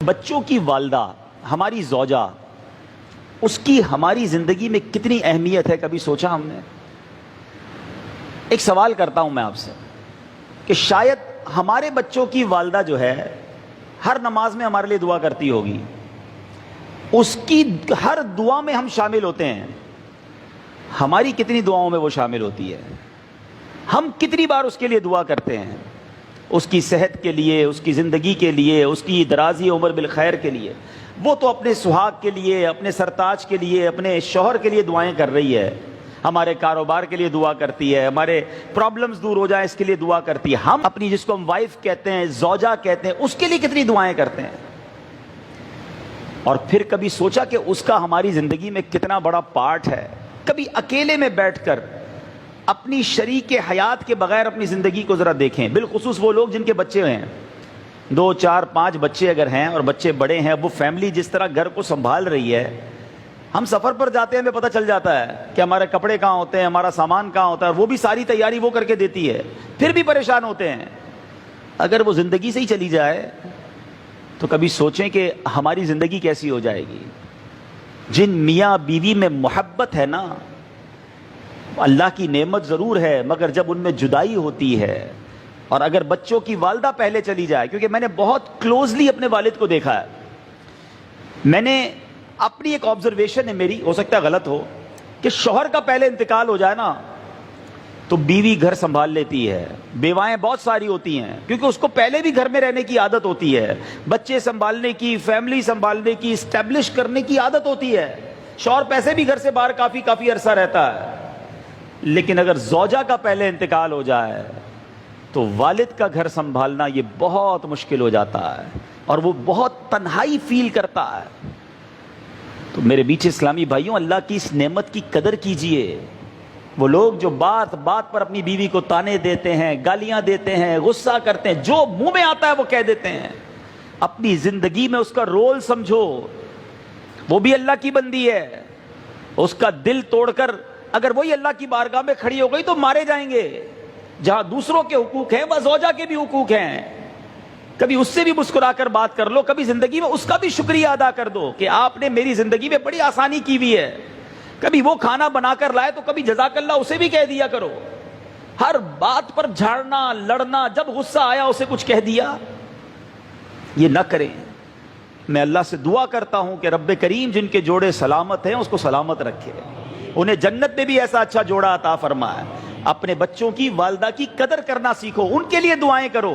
بچوں کی والدہ ہماری زوجہ، اس کی ہماری زندگی میں کتنی اہمیت ہے، کبھی سوچا ہم نے؟ ایک سوال کرتا ہوں میں آپ سے کہ شاید ہمارے بچوں کی والدہ جو ہے ہر نماز میں ہمارے لیے دعا کرتی ہوگی، اس کی ہر دعا میں ہم شامل ہوتے ہیں، ہماری کتنی دعاؤں میں وہ شامل ہوتی ہے؟ ہم کتنی بار اس کے لیے دعا کرتے ہیں، اس کی صحت کے لیے، اس کی زندگی کے لیے، اس کی درازی عمر بالخیر کے لیے؟ وہ تو اپنے سہاگ کے لیے، اپنے سرتاج کے لیے، اپنے شوہر کے لیے دعائیں کر رہی ہے، ہمارے کاروبار کے لیے دعا کرتی ہے، ہمارے پرابلمز دور ہو جائیں اس کے لیے دعا کرتی ہے۔ ہم اپنی، جس کو ہم وائف کہتے ہیں، زوجہ کہتے ہیں، اس کے لیے کتنی دعائیں کرتے ہیں؟ اور پھر کبھی سوچا کہ اس کا ہماری زندگی میں کتنا بڑا پارٹ ہے؟ کبھی اکیلے میں بیٹھ کر اپنی شریک حیات کے بغیر اپنی زندگی کو ذرا دیکھیں، بالخصوص وہ لوگ جن کے بچے ہیں، 2 4 5 بچے اگر ہیں اور بچے بڑے ہیں، وہ فیملی جس طرح گھر کو سنبھال رہی ہے۔ ہم سفر پر جاتے ہیں، ہمیں پتہ چل جاتا ہے کہ ہمارے کپڑے کہاں ہوتے ہیں، ہمارا سامان کہاں ہوتا ہے، وہ بھی ساری تیاری وہ کر کے دیتی ہے، پھر بھی پریشان ہوتے ہیں۔ اگر وہ زندگی سے ہی چلی جائے تو کبھی سوچیں کہ ہماری زندگی کیسی ہو جائے گی؟ جن میاں بیوی میں محبت ہے نا، اللہ کی نعمت ضرور ہے، مگر جب ان میں جدائی ہوتی ہے، اور اگر بچوں کی والدہ پہلے چلی جائے، کیونکہ میں نے بہت کلوزلی اپنے والد کو دیکھا ہے، میں نے اپنی ایک آبزرویشن ہے میری، ہو سکتا ہے غلط ہو، کہ شوہر کا پہلے انتقال ہو جائے نا تو بیوی گھر سنبھال لیتی ہے، بیوائیں بہت ساری ہوتی ہیں، کیونکہ اس کو پہلے بھی گھر میں رہنے کی عادت ہوتی ہے، بچے سنبھالنے کی، فیملی سنبھالنے کی، اسٹیبلش کرنے کی عادت ہوتی ہے، شوہر پیسے بھی گھر سے باہر کافی عرصہ رہتا ہے۔ لیکن اگر زوجہ کا پہلے انتقال ہو جائے تو والد کا گھر سنبھالنا یہ بہت مشکل ہو جاتا ہے، اور وہ بہت تنہائی فیل کرتا ہے۔ تو میرے میٹھے اسلامی بھائیوں، اللہ کی اس نعمت کی قدر کیجئے۔ وہ لوگ جو بات بات پر اپنی بیوی کو تانے دیتے ہیں، گالیاں دیتے ہیں، غصہ کرتے ہیں، جو منہ میں آتا ہے وہ کہہ دیتے ہیں، اپنی زندگی میں اس کا رول سمجھو، وہ بھی اللہ کی بندی ہے، اس کا دل توڑ کر اگر وہی اللہ کی بارگاہ میں کھڑی ہو گئی تو مارے جائیں گے۔ جہاں دوسروں کے حقوق ہیں وہاں زوجہ کے بھی حقوق ہیں، کبھی اس سے بھی مسکرا کر بات کر لو، کبھی زندگی میں اس کا بھی شکریہ ادا کر دو کہ آپ نے میری زندگی میں بڑی آسانی کی ہوئی ہے۔ کبھی وہ کھانا بنا کر لائے تو کبھی جزاک اللہ اسے بھی کہہ دیا کرو۔ ہر بات پر جھاڑنا، لڑنا، جب غصہ آیا اسے کچھ کہہ دیا، یہ نہ کریں۔ میں اللہ سے دعا کرتا ہوں کہ رب کریم جن کے جوڑے سلامت ہیں اس کو سلامت رکھے، انہیں جنت میں بھی ایسا اچھا جوڑا عطا فرمائے۔ اپنے بچوں کی، والدہ کی قدر کرنا سیکھو، ان کے لیے دعائیں کرو۔